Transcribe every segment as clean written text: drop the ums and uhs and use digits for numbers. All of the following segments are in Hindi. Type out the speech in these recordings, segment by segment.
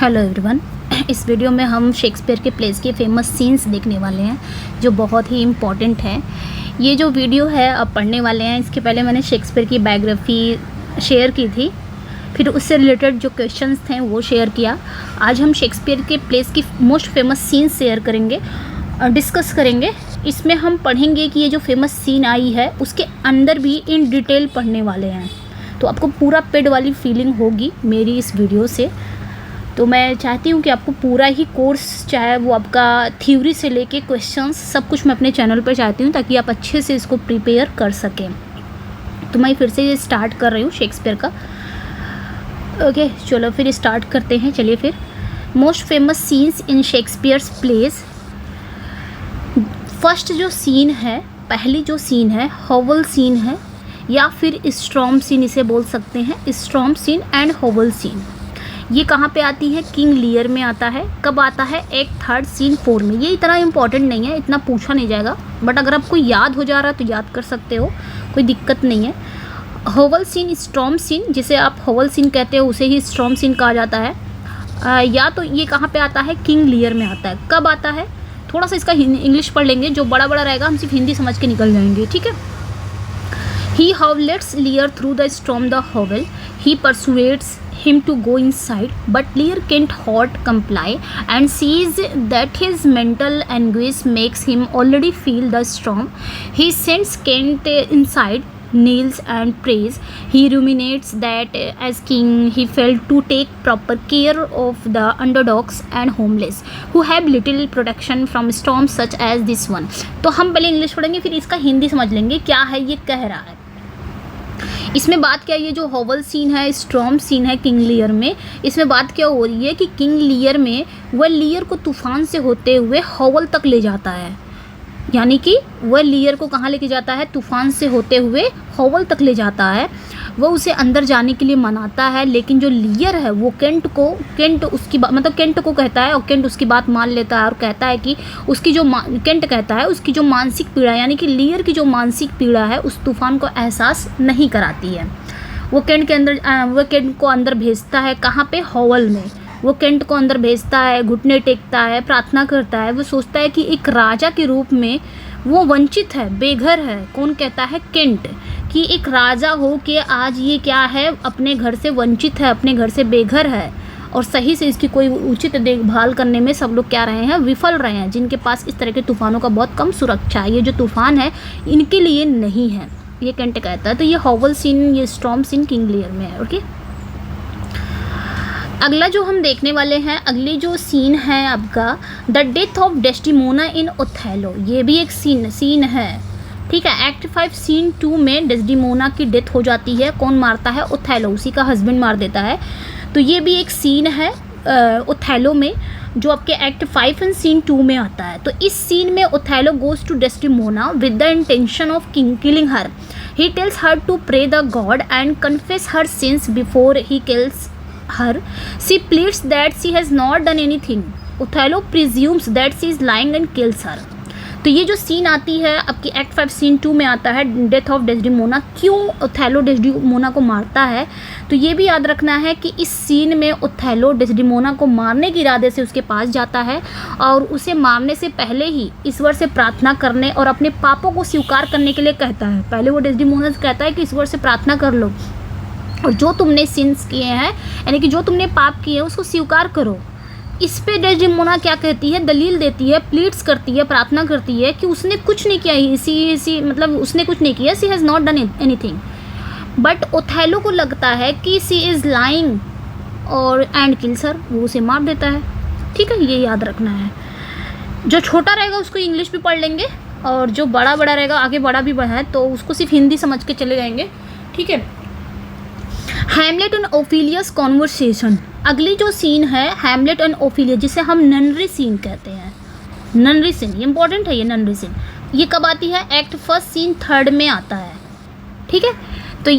Hello everyone. इस वीडियो में हम शेक्सपियर के प्लेस के फेमस सीन्स देखने वाले हैं जो बहुत ही इम्पॉर्टेंट हैं। ये जो वीडियो है अब पढ़ने वाले हैं, इसके पहले मैंने शेक्सपियर की बायोग्राफी शेयर की थी, फिर उससे रिलेटेड जो क्वेश्चंस थे वो शेयर किया। आज हम शेक्सपियर के प्लेस की मोस्ट फेमस सीन्स शेयर करेंगे, डिस्कस करेंगे। इसमें हम पढ़ेंगे कि ये जो फेमस सीन आई है उसके अंदर भी इन डिटेल पढ़ने वाले हैं, तो आपको पूरा पेड वाली फीलिंग होगी मेरी इस वीडियो से। तो मैं चाहती हूँ कि आपको पूरा ही कोर्स, चाहे वो आपका थ्योरी से लेके क्वेश्चंस, सब कुछ मैं अपने चैनल पर चाहती हूँ ताकि आप अच्छे से इसको प्रिपेयर कर सकें। तो मैं फिर से ये स्टार्ट कर रही हूँ शेक्सपियर का। ओके, चलो फिर स्टार्ट करते हैं। चलिए फिर, most famous scenes in Shakespeare's place. First जो सीन है, पहली जो सीन है, हॉवल सीन है या फिर स्टॉर्म सीन इसे बोल सकते हैं। Storm scene and howl scene ये कहाँ पे आती है? किंग लियर में आता है। कब आता है? एक्ट 3 सीन 4 में। ये इतना इम्पॉर्टेंट नहीं है, इतना पूछा नहीं जाएगा, बट अगर आपको याद हो जा रहा है तो याद कर सकते हो, कोई दिक्कत नहीं है। हॉवल सीन, स्टॉर्म सीन, जिसे आप हॉवल सीन कहते हो उसे ही स्टॉर्म सीन कहा जाता है। या तो ये कहाँ पे आता है? किंग लियर में आता है। कब आता है? थोड़ा सा इसका इंग्लिश पढ़ लेंगे, जो बड़ा बड़ा रहेगा हम सिर्फ हिंदी समझ के निकल जाएंगे, ठीक है। He howlets Lear through the storm the hovel. He persuades him to go inside, but Lear can't hot comply and sees that his mental anguish makes him already feel the storm. He sends Kent inside, kneels and prays. He ruminates that as king he felt to take proper care of the underdogs and homeless who have little protection from storms such as this one. तो हम पहले इंग्लिश पढ़ेंगे, फिर इसका हिंदी समझ लेंगे क्या है ये कह रहा है। इसमें बात क्या है? ये जो हॉवल सीन है, स्टॉर्म सीन है किंग लियर में, इसमें बात क्या हो रही है कि किंग लियर में वह लियर को तूफान से होते हुए हॉवल तक ले जाता है। यानी कि वह लियर को कहाँ लेके जाता है? तूफान से होते हुए हॉवल तक ले जाता है। वह उसे अंदर जाने के लिए मनाता है, लेकिन जो लियर है वो केंट को कहता है, और केंट उसकी बात मान लेता है और कहता है कि उसकी जो केंट कहता है उसकी जो मानसिक पीड़ा, यानी कि लियर की जो मानसिक पीड़ा है उस तूफान को एहसास नहीं कराती है। वो केंट को अंदर भेजता है। कहाँ पे? हॉवल में। वो केंट को अंदर भेजता है, घुटने टेकता है, प्रार्थना करता है। वो सोचता है कि एक राजा के रूप में वो वंचित है, बेघर है। कौन कहता है? केंट, कि एक राजा हो के आज ये क्या है, अपने घर से वंचित है, अपने घर से बेघर है, और सही से इसकी कोई उचित देखभाल करने में सब लोग क्या रहे हैं? विफल रहे हैं, जिनके पास इस तरह के तूफानों का बहुत कम सुरक्षा है। ये जो तूफान है इनके लिए नहीं है, ये केंट कहता है। तो ये हॉवल सीन, ये स्टॉर्म सीन किंग लियर में है। ओके, अगला जो हम देखने वाले हैं, अगली जो सीन है आपका, the death of Desdemona in Othello. ये भी एक सीन है, ठीक है। एक्ट 5 सीन 2 में डेस्टिमोना की डेथ हो जाती है। कौन मारता है? ओथेलो, उसी का हस्बैंड मार देता है। तो ये भी एक सीन है ओथेलो में, जो आपके एक्ट 5 एंड सीन 2 में आता है। तो इस सीन में Othello goes to Desdemona with the intention of killing her. He tells her to pray the god and confess her sins before he kills her. She pleads that she has not done anything. Othello presumes that she is lying and kills her. तो ये जो सीन आती है आपकी एक्ट 5 सीन 2 में आता है, डेथ ऑफ डेस्टिमोना। क्यों ओथेलो डेस्टिमोना को मारता है? तो ये भी याद रखना है कि इस सीन में ओथेलो डेस्टिमोना को मारने के इरादे से उसके पास जाता है, और उसे मारने से पहले ही ईश्वर से प्रार्थना करने और अपने पापों को स्वीकार करने के लिए कहता है। पहले वो डेस्टिमोना से कहता है कि ईश्वर से प्रार्थना कर लो और जो तुमने सिंस किए हैं, यानी कि जो तुमने पाप किए हैं उसको स्वीकार करो। इस पे डेस्टिमोना क्या कहती है? दलील देती है, प्लीड्स करती है, प्रार्थना करती है कि उसने कुछ नहीं किया, मतलब उसने कुछ नहीं किया, she has not done anything. But Othello को लगता है कि सी इज़ लाइंग और एंड किल्स हर, वो उसे मार देता है। ठीक है, ये याद रखना है। जो छोटा रहेगा उसको इंग्लिश भी पढ़ लेंगे, और जो बड़ा रहेगा, आगे बड़ा भी है, तो उसको सिर्फ हिंदी समझ के चले जाएंगे, ठीक है। Hamlet and Ophelia's conversation. अगली जो सीन है हैमलेट एंड ओफिलिया, जिसे हम ननरी सीन कहते हैं। ननरी सीन इंपॉर्टेंट है। ये ननरी सीन ये कब आती है? एक्ट 1 सीन 3 में आता है, ठीक है। तो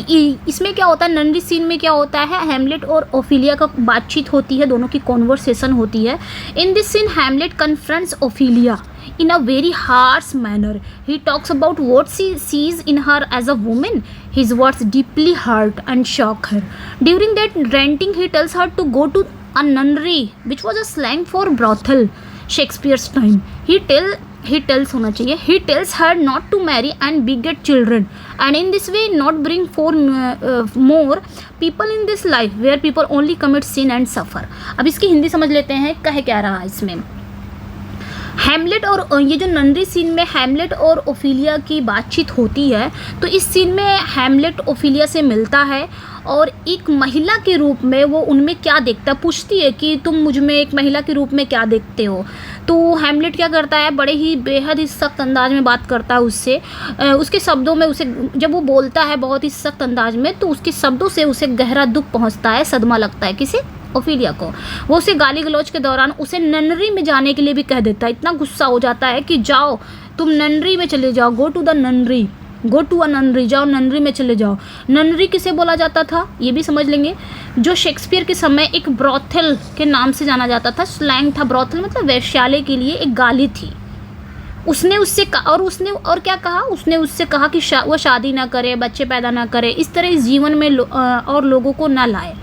इसमें क्या होता है? ननरी सीन में क्या होता है? हैमलेट और ओफिलिया का बातचीत होती है, दोनों की कॉन्वर्सेशन होती है। In this scene Hamlet confronts Ophelia in a very harsh manner. He talks about what she sees in her as a woman. His words deeply hurt and shock her. During that ranting, he tells her to go to a nunnery, which was a slang for brothel, Shakespeare's time. He tells होना चाहिए, he tells her not to marry and beget children, and in this way not bring more people in this life where people only commit sin and suffer. अब इसकी हिंदी समझ लेते हैं, कहे क्या रहा है इसमें। हैमलेट और ये जो ननरी सीन में हैमलेट और ओफिलिया की बातचीत होती है, तो इस सीन में हैमलेट ओफिलिया से मिलता है और एक महिला के रूप में वो उनमें क्या देखता है, पूछती है कि तुम मुझ में एक महिला के रूप में क्या देखते हो। तो हैमलेट क्या करता है, बड़े ही बेहद ही सख्त अंदाज में बात करता है उससे, उसके शब्दों में उसे जब वो बोलता है बहुत ही सख्त अंदाज में, तो उसके शब्दों से उसे गहरा दुख पहुंचता है, सदमा लगता है। किसे? ओफिलिया को। वो उसे गाली गलौज के दौरान उसे ननरी में जाने के लिए भी कह देता है। इतना गुस्सा हो जाता है कि जाओ तुम ननरी में चले जाओ, go to the nunnery, go to a nunnery, जाओ ननरी में चले जाओ। ननरी किसे बोला जाता था ये भी समझ लेंगे, जो शेक्सपियर के समय एक ब्रॉथल के नाम से जाना जाता था, स्लैंग था। ब्रॉथल मतलब वेश्यालय के लिए एक गाली थी। उसने उससे और क्या कहा, उसने उससे कहा कि वो शादी ना करे, बच्चे पैदा ना करे, इस तरह इस जीवन में और लोगों को ना लाए,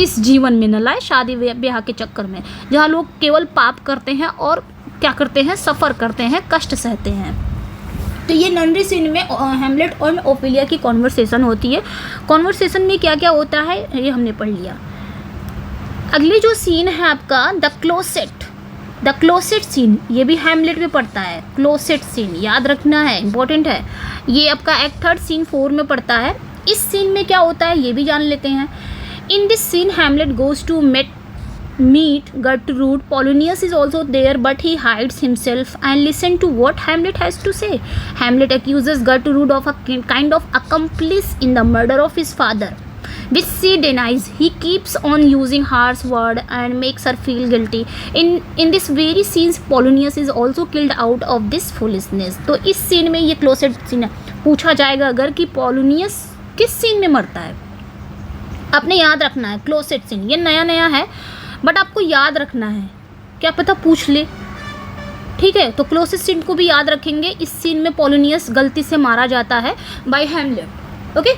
इस जीवन में न लाए, शादी ब्याह के चक्कर में, जहाँ लोग केवल पाप करते हैं और क्या करते हैं, सफ़र करते हैं, कष्ट सहते हैं। तो ये ननरी सीन में हैमलेट और ओफिलिया की कॉन्वर्सेशन होती है। कॉन्वर्सेशन में क्या क्या होता है ये हमने पढ़ लिया। अगली जो सीन है आपका द क्लोसेट सीन, ये भी हैमलेट में पड़ता है। क्लोसेट सीन याद रखना है, इंपॉर्टेंट है। ये आपका एक्ट 3 सीन 4 में पड़ता है। इस सीन में क्या होता है ये भी जान लेते हैं। In this scene, Hamlet goes to meet Gertrude. Polonius is also there, but he hides himself and listen to what Hamlet has to say. Hamlet accuses Gertrude of a kind of accomplice in the murder of his father, which she denies. He keeps on using harsh word and makes her feel guilty. In this very scenes, Polonius is also killed out of this foolishness. तो इस सीन में ये क्लोसेट सीन है। पूछा जाएगा अगर कि पोलोनियस किस सीन में मरता है, आपने याद रखना है। क्लोसेट सीन ये नया है बट आपको याद रखना है, क्या पता पूछ ले, ठीक है। तो क्लोसेट सीन को भी याद रखेंगे। इस सीन में पोलोनियस गलती से मारा जाता है बाय हैमलेट, ओके।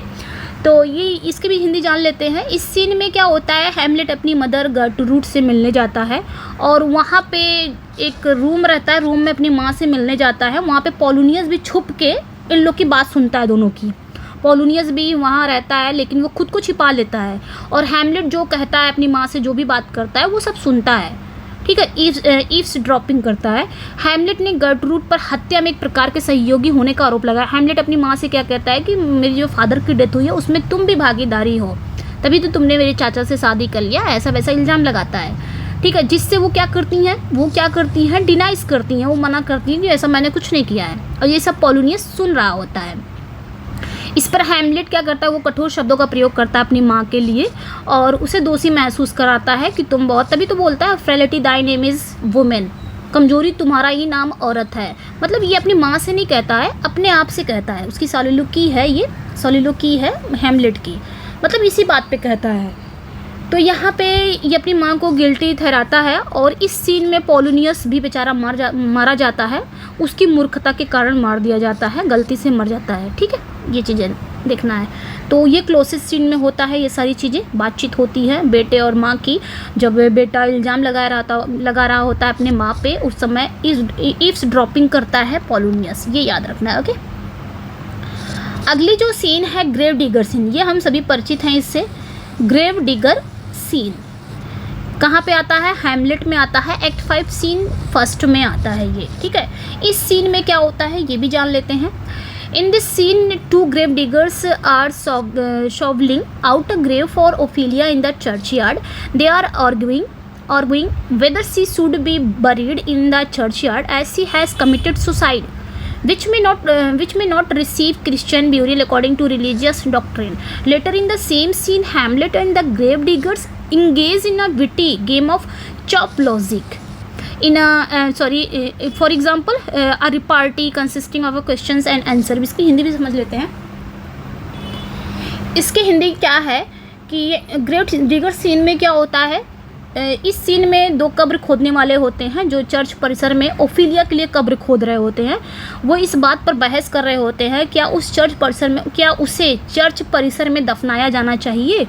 तो ये इसके भी हिंदी जान लेते हैं। इस सीन में क्या होता है, हैमलेट अपनी मदर गर्टरूड से मिलने जाता है और वहाँ पे एक रूम रहता है, रूम में अपनी माँ से मिलने जाता है। वहाँ पे पोलोनियस भी छुप के इन लोग की बात सुनता है, दोनों की। पोलोनियस भी वहाँ रहता है लेकिन वो खुद को छिपा लेता है और हैमलेट जो कहता है अपनी माँ से, जो भी बात करता है वो सब सुनता है, ठीक है। ईव्स ड्रॉपिंग करता है। हैमलेट ने गर्टरूड पर हत्या में एक प्रकार के सहयोगी होने का आरोप लगाया। हैमलेट अपनी माँ से क्या कहता है कि मेरी जो फादर की डेथ हुई है उसमें तुम भी भागीदारी हो, तभी तो तुमने मेरे चाचा से शादी कर लिया, ऐसा वैसा इल्ज़ाम लगाता है, ठीक है। जिससे वो क्या करती हैं, डिनाइज करती हैं, वो मना करती हैं कि ऐसा मैंने कुछ नहीं किया है, और ये सब पोलोनियस सुन रहा होता है। इस पर हैमलेट क्या करता है, वो कठोर शब्दों का प्रयोग करता है अपनी माँ के लिए और उसे दोषी महसूस कराता है कि तुम बहुत, तभी तो बोलता है frailty Dai name is women, कमजोरी तुम्हारा ही नाम औरत है। मतलब ये अपनी माँ से नहीं कहता है, अपने आप से कहता है। उसकी सॉलिलोकी है, ये सॉलिलोकी है हैमलेट की, मतलब इसी बात पे कहता है। तो यहाँ पे ये अपनी माँ को गिल्टी ठहराता है और इस सीन में पोलोनियस भी बेचारा मारा जाता है, उसकी मूर्खता के कारण मार दिया जाता है, गलती से मर जाता है, ठीक है। ये चीज़ें देखना है। तो ये क्लोसेट सीन में होता है, ये सारी चीज़ें बातचीत होती है बेटे और माँ की। जब बेटा इल्ज़ाम लगा रहा होता है अपने माँ पे, उस समय ईव्स ड्रॉपिंग करता है पोलोनियस, ये याद रखना है, ओके। अगली जो सीन है ग्रेव डिगर सीन, ये हम सभी परिचित हैं इससे। ग्रेव डिगर सीन कहाँ पे आता है, हैमलेट में आता है, एक्ट 5 सीन 1 में आता है ये, ठीक है। इस सीन में क्या होता है ये भी जान लेते हैं। In this scene, 2 grave diggers are shoveling out a grave for Ophelia in the churchyard. They are arguing whether she should be buried in the churchyard as she has committed suicide, which may not receive Christian burial according to religious doctrine. Later in the same scene, Hamlet and the grave diggers engage in a witty game of chop logic. For example, a repartee consisting of a questions and answer. इसकी हिंदी भी समझ लेते हैं। इसकी हिंदी क्या है कि ग्रेव डिगर सीन में क्या होता है, इस सीन में 2 कब्र खोदने वाले होते हैं जो चर्च परिसर में ओफिलिया के लिए कब्र खोद रहे होते हैं। वो इस बात पर बहस कर रहे होते हैं क्या उसे चर्च परिसर में दफनाया जाना चाहिए,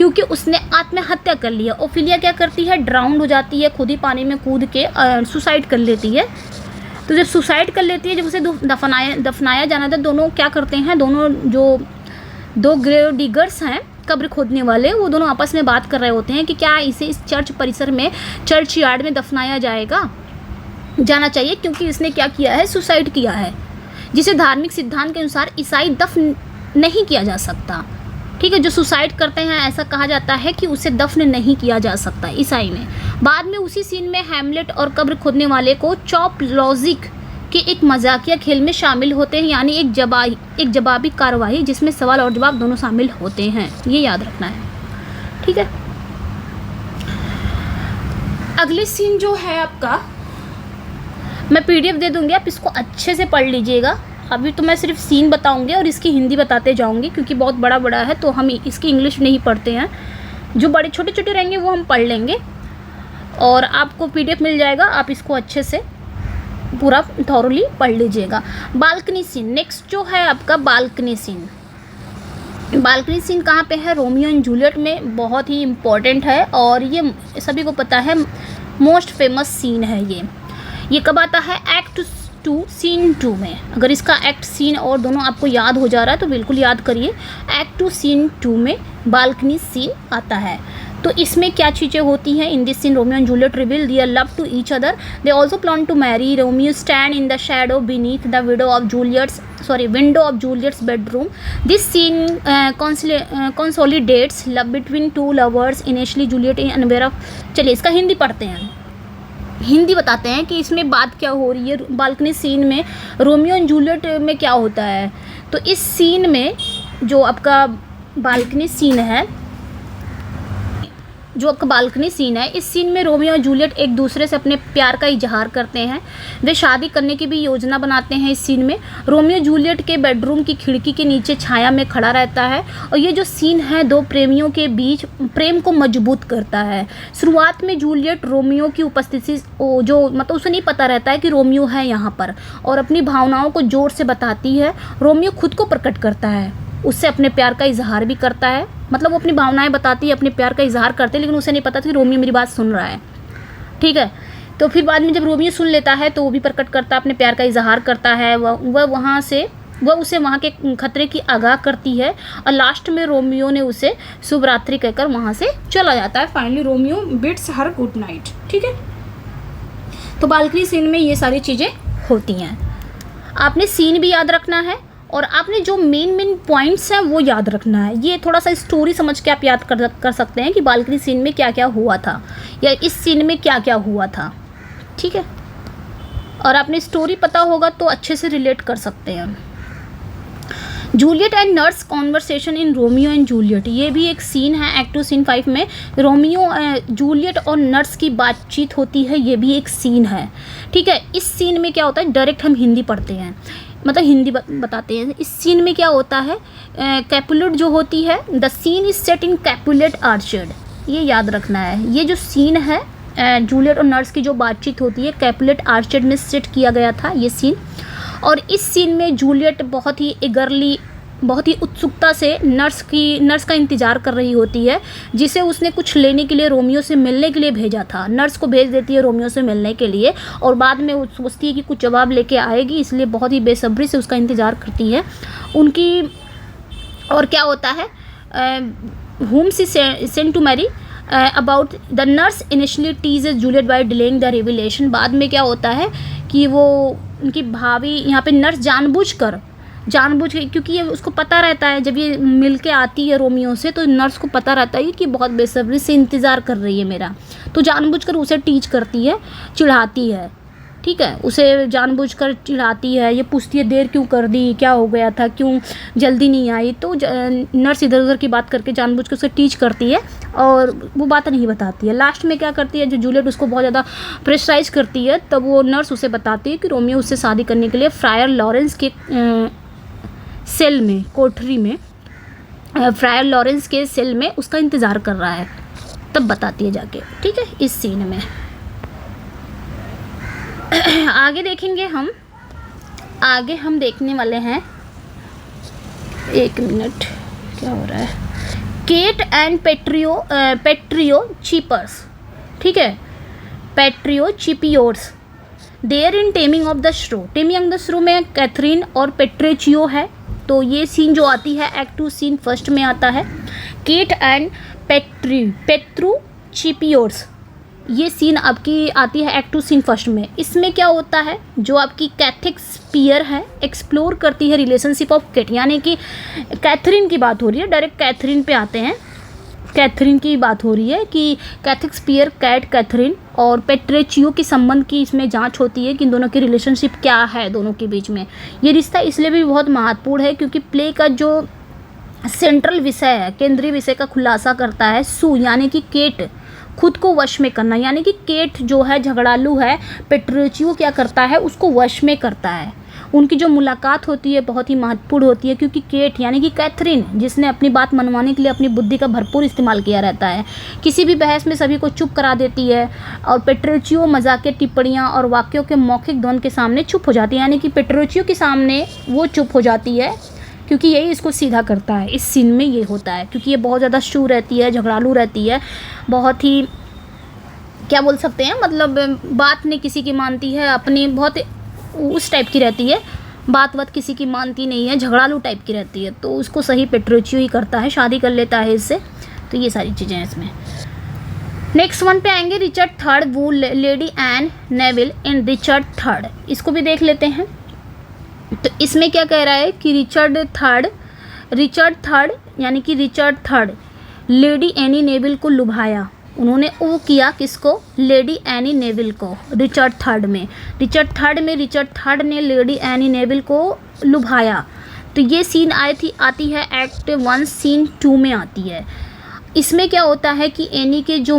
क्योंकि उसने आत्महत्या कर लिया। ओफिलिया क्या करती है, ड्राउन हो जाती है, खुद ही पानी में कूद के सुसाइड कर लेती है। तो जब सुसाइड कर लेती है, जब उसे दफनाया जाना था, दोनों क्या करते हैं, दोनों जो दो ग्रेव डिगर्स हैं, कब्र खोदने वाले, वो दोनों आपस में बात कर रहे होते हैं कि क्या इसे इस चर्च परिसर में, चर्च यार्ड में दफनाया जाना चाहिए, क्योंकि इसने क्या किया है, सुसाइड किया है, जिसे धार्मिक सिद्धांत के अनुसार ईसाई दफन नहीं किया जा सकता। ठीक है, जो सुसाइड करते हैं ऐसा कहा जाता है कि उसे दफन नहीं किया जा सकता ईसाई में। बाद में उसी सीन में हैमलेट और कब्र खोदने वाले को चॉप लॉजिक के एक मजाकिया खेल में शामिल होते हैं, यानी एक जवाबी कार्रवाई जिसमें सवाल और जवाब दोनों शामिल होते हैं, ये याद रखना है। ठीक है, अगले सीन जो है आपका, मैं PDF दे दूंगी, आप इसको अच्छे से पढ़ लीजिएगा। अभी तो मैं सिर्फ सीन बताऊंगी और इसकी हिंदी बताते जाऊंगी, क्योंकि बहुत बड़ा है तो हम इसकी इंग्लिश नहीं पढ़ते हैं, जो बड़े छोटे रहेंगे वो हम पढ़ लेंगे और आपको PDF मिल जाएगा, आप इसको अच्छे से पूरा थॉरली पढ़ लीजिएगा। बालकनी सीन, नेक्स्ट जो है आपका बालकनी सीन। बालकनी सीन कहाँ पे है, रोमियो एंड जूलियट में, बहुत ही इम्पोर्टेंट है और ये सभी को पता है, मोस्ट फेमस सीन है ये कब आता है, एक्ट 2 सीन 2 में। अगर इसका एक्ट, सीन और दोनों आपको याद हो जा रहा है तो बिल्कुल याद करिए, एक्ट 2 सीन 2 में बालकनी सीन आता है। तो इसमें क्या चीज़ें होती हैं, in this scene Romeo and Juliet reveal their love to each other, they also plan to marry, Romeo stand in the shadow beneath the window of Juliet's bedroom, this scene consolidates love between two lovers, initially Juliet in unaware of. चलिए इसका हिंदी पढ़ते हैं, हिंदी बताते हैं कि इसमें बात क्या हो रही है। बालकनी सीन में रोमियो एंड जूलियट में क्या होता है, तो इस सीन में जो आपका बालकनी सीन है, इस सीन में रोमियो और जूलियट एक दूसरे से अपने प्यार का इजहार करते हैं, वे शादी करने की भी योजना बनाते हैं। इस सीन में रोमियो जूलियट के बेडरूम की खिड़की के नीचे छाया में खड़ा रहता है और ये जो सीन है दो प्रेमियों के बीच प्रेम को मजबूत करता है। शुरुआत में जूलियट रोमियो की उपस्थिति जो मतलब उसे नहीं पता रहता है कि रोमियो है यहाँ पर, और अपनी भावनाओं को जोर से बताती है। रोमियो खुद को प्रकट करता है, उससे अपने प्यार का इजहार भी करता है, मतलब वो अपनी भावनाएं बताती है, अपने प्यार का इजहार करते हैं, लेकिन उसे नहीं पता था कि रोमियो मेरी बात सुन रहा है। ठीक है, तो फिर बाद में जब रोमियो सुन लेता है तो वो भी प्रकट करता है, अपने प्यार का इजहार करता है। वह उसे वहाँ के खतरे की आगाह करती है और लास्ट में रोमियो ने उसे शुभ रात्रि कहकर वहाँ से चला जाता है। Finally Romeo beads her good night. ठीक है, तो बालकनी सीन में ये सारी चीज़ें होती हैं। आपने सीन भी याद रखना है और आपने जो मेन पॉइंट्स हैं वो याद रखना है। ये थोड़ा सा स्टोरी समझ के आप याद कर सकते हैं कि बालकनी सीन में क्या क्या हुआ था या इस सीन में क्या क्या हुआ था। ठीक है, और आपने स्टोरी पता होगा तो अच्छे से रिलेट कर सकते हैं। Juliet and nurse conversation in Romeo and Juliet, ये भी एक सीन है एक्ट 2 सीन 5 में। रोमियो जूलियट और नर्स की बातचीत होती है, ये भी एक सीन है। ठीक है, इस सीन में क्या होता है, डायरेक्ट हम हिंदी पढ़ते हैं, मतलब हिंदी बताते हैं। इस सीन में क्या होता है, कैपुलेट जो होती है, the scene is set in Capulet orchard, ये याद रखना है। ये जो सीन है जूलियट और नर्स की जो बातचीत होती है, कैपुलेट आर्चर्ड में सेट किया गया था ये सीन। और इस सीन में जूलियट बहुत ही एगरली, बहुत ही उत्सुकता से नर्स का इंतज़ार कर रही होती है, जिसे उसने कुछ लेने के लिए रोमियो से मिलने के लिए भेजा था। नर्स को भेज देती है रोमियो से मिलने के लिए और बाद में वो सोचती है कि कुछ जवाब लेके आएगी, इसलिए बहुत ही बेसब्री से उसका इंतज़ार करती है उनकी। और क्या होता है, whom she sent to marry about the nurse initially teases Juliet by delaying the revelation। बाद में क्या होता है कि वो उनकी भाभी यहाँ पे नर्स जानबूझ के, क्योंकि ये उसको पता रहता है, जब ये मिल के आती है रोमियो से तो नर्स को पता रहता है कि बहुत बेसब्री से इंतज़ार कर रही है मेरा, तो जानबूझकर उसे टीच करती है, चिढ़ाती है। ठीक है, उसे जानबूझकर चिढ़ाती है, ये पूछती है देर क्यों कर दी, क्या हो गया था, क्यों जल्दी नहीं आई, तो नर्स इधर उधर की बात करके जानबूझकर उसे टीच करती है और वो बात नहीं बताती है। लास्ट में क्या करती है, जो जूलियट उसको बहुत ज़्यादा प्रेशराइज करती है, तब वो नर्स उसे बताती है कि रोमियो उससे शादी करने के लिए फ्रायर लॉरेंस के सेल में, कोठरी में, फ्रायर लॉरेंस के सेल में उसका इंतज़ार कर रहा है, तब बताती है जाके। ठीक है, इस सीन में आगे देखेंगे आगे हम देखने वाले हैं, एक मिनट क्या हो रहा है, केट एंड पेट्रियोचिपर्स, ठीक है, Petruchio's, there in taming of the shrew. Taming of the shrew में कैथरीन और पेट्रेचियो है, तो ये सीन जो आती है एक्ट 2 सीन फर्स्ट में आता है। केट एंड पेट्रुचिपियोर्स, ये सीन आपकी आती है एक्ट 2 सीन फर्स्ट में। इसमें क्या होता है, जो आपकी कैथिक स्पीयर है एक्सप्लोर करती है रिलेशनशिप ऑफ केट, यानी कि कैथरीन की बात हो रही है, डायरेक्ट कैथरीन पे आते हैं। कैथरीन की बात हो रही है कि कैथिक स्पीयर, कैथरीन और पेट्रेचियो के संबंध की इसमें जांच होती है कि इन दोनों की रिलेशनशिप क्या है दोनों के बीच में। ये रिश्ता इसलिए भी बहुत महत्वपूर्ण है क्योंकि प्ले का जो सेंट्रल विषय है, केंद्रीय विषय का खुलासा करता है सू, यानी कि केट खुद को वश में करना, यानी कि केट जो है झगड़ालू है, पेट्रेचियो क्या करता है उसको वश में करता है। उनकी जो मुलाकात होती है बहुत ही महत्वपूर्ण होती है क्योंकि केट यानी कि कैथरीन, जिसने अपनी बात मनवाने के लिए अपनी बुद्धि का भरपूर इस्तेमाल किया रहता है, किसी भी बहस में सभी को चुप करा देती है, और पेट्रेचियो मजाकिया टिप्पणियाँ और वाक्यों के मौखिक द्वंद के सामने चुप हो जाती है, यानी कि पेट्रेचियो के सामने वो चुप हो जाती है क्योंकि यही इसको सीधा करता है। इस सीन में ये होता है क्योंकि ये बहुत ज़्यादा शू रहती है, झगड़ालू रहती है, बहुत ही क्या बोल सकते हैं, मतलब बात नहीं किसी की मानती है, अपनी बहुत उस टाइप की रहती है, बात किसी की मानती नहीं है, झगड़ालू टाइप की रहती है, तो उसको सही पेट्रेचियो ही करता है, शादी कर लेता है इससे। तो ये सारी चीज़ें हैं इसमें। नेक्स्ट वन पे आएंगे रिचर्ड थर्ड वू लेडी एन नेविल इन रिचर्ड थर्ड, इसको भी देख लेते हैं। तो इसमें क्या कह रहा है कि रिचर्ड थर्ड यानी कि Richard third lady any Neville को लुभाया। उन्होंने वो किया किसको, लेडी एनी नेविल को, रिचर्ड थर्ड में रिचर्ड थर्ड ने लेडी एनी नेविल को लुभाया। तो ये सीन आती है एक्ट 1 सीन 2 में आती है। इसमें क्या होता है कि एनी के जो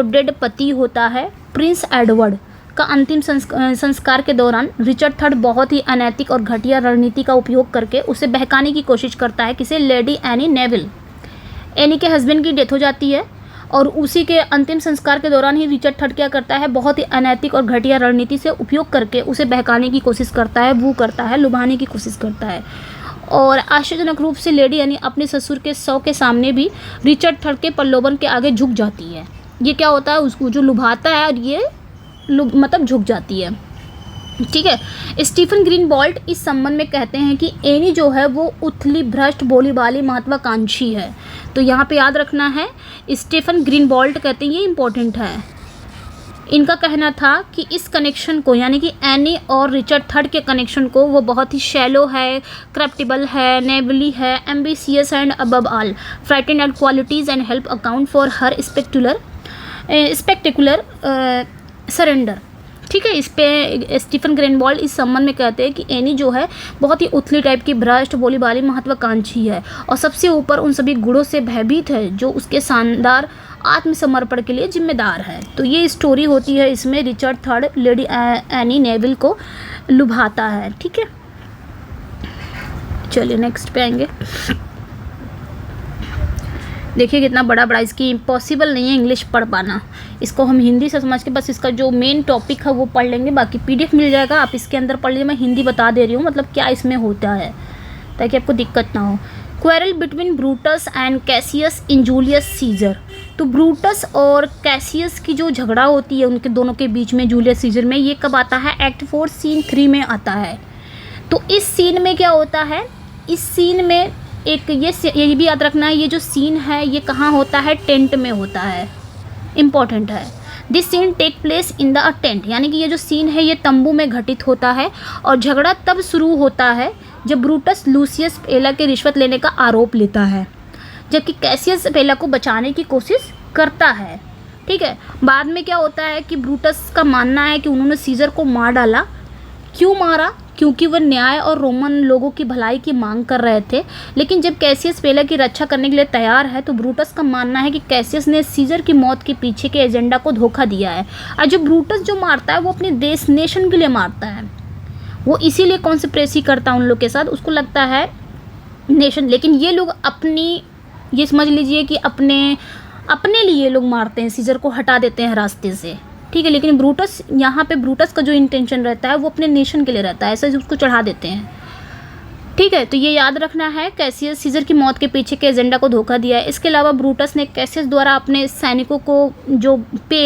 डेड पति होता है प्रिंस एडवर्ड का अंतिम संस्कार के दौरान रिचर्ड थर्ड बहुत ही अनैतिक और घटिया रणनीति का उपयोग करके उसे बहकाने की कोशिश करता है, किसे, लेडी एनी नेविल। एनी के हस्बैंड की डेथ हो जाती है और उसी के अंतिम संस्कार के दौरान ही रिचर्ड थर्ड क्या करता है, बहुत ही अनैतिक और घटिया रणनीति से उपयोग करके उसे बहकाने की कोशिश करता है, वो करता है, लुभाने की कोशिश करता है। और आश्चर्यजनक रूप से लेडी एनी अपने ससुर के शव के सामने भी रिचर्ड थर्ड के प्रलोभन के आगे झुक जाती है। ये क्या होता है, उसको जो लुभाता है और ये मतलब झुक जाती है, ठीक है। स्टीफन ग्रीनवॉल्ट इस संबंध में कहते हैं कि एनी जो है वो उथली भ्रष्ट भोली भाली महत्वाकांक्षी है। तो यहाँ पे याद रखना है, स्टीफन ग्रीनवॉल्ट कहते हैं, ये इम्पोर्टेंट है। इनका कहना था कि इस कनेक्शन को, यानी कि एनी और रिचर्ड थर्ड के कनेक्शन को, वो बहुत ही शैलो है, करप्टिबल है, नेवली है, ambitious and above all frightened at qualities and help account for her spectacular surrender, ठीक है। इस पे स्टीफन ग्रीनवॉल्ट इस संबंध में कहते हैं कि एनी जो है बहुत ही उथली टाइप की, भ्रष्ट भोली भाली महत्वाकांक्षी है और सबसे ऊपर उन सभी गुणों से भयभीत है जो उसके शानदार आत्मसमर्पण के लिए जिम्मेदार है। तो ये स्टोरी होती है, इसमें Richard third lady any Neville को लुभाता है, ठीक है। चलिए नेक्स्ट पे आएंगे। देखिए कितना बड़ा इसकी पॉसिबल नहीं है इंग्लिश पढ़ पाना, इसको हम हिंदी से समझ के बस इसका जो मेन टॉपिक है वो पढ़ लेंगे, बाकी पीडीएफ मिल जाएगा, आप इसके अंदर पढ़ लीजिए। मैं हिंदी बता दे रही हूँ मतलब क्या इसमें होता है ताकि आपको दिक्कत ना हो। Quarrel between Brutus and Cassius in Julius scissor. तो ब्रूटस और कैसियस की जो झगड़ा होती है उनके दोनों के बीच में जूलियस सीजर में, ये कब आता है, एक्ट 4 सीन 3 में आता है। तो इस सीन में क्या होता है, इस सीन में एक ये भी याद रखना है, ये जो सीन है ये कहाँ होता है, टेंट में होता है, इम्पॉर्टेंट है। This scene take place in the tent, यानी कि ये जो सीन है ये तंबू में घटित होता है और झगड़ा तब शुरू होता है जब ब्रूटस लूसियस पेला के रिश्वत लेने का आरोप लेता है, जबकि कैसियस पेला को बचाने की कोशिश करता है, ठीक है। बाद में क्या होता है कि ब्रूटस का मानना है कि उन्होंने सीजर को मार डाला। क्यों मारा, क्योंकि वह न्याय और रोमन लोगों की भलाई की मांग कर रहे थे। लेकिन जब कैसियस पेला की रक्षा करने के लिए तैयार है तो ब्रूटस का मानना है कि कैसियस ने सीजर की मौत के पीछे के एजेंडा को धोखा दिया है। और जो ब्रूटस जो मारता है वो अपने देश नेशन के लिए मारता है, वो इसीलिए कॉन्स्पिरेसी करता है उन लोग के साथ, उसको लगता है नेशन। लेकिन ये लोग अपनी, ये समझ लीजिए कि अपने लिए लोग मारते हैं, सीजर को हटा देते हैं रास्ते से, ठीक है। लेकिन ब्रूटस, यहाँ पे ब्रूटस का जो इंटेंशन रहता है वो अपने नेशन के लिए रहता है, ऐसे उसको चढ़ा देते हैं, ठीक। ठीक है, तो ये याद रखना है। कैसियस सीजर की मौत के पीछे के एजेंडा को धोखा दिया है। इसके अलावा ब्रूटस ने कैसियस द्वारा अपने सैनिकों को जो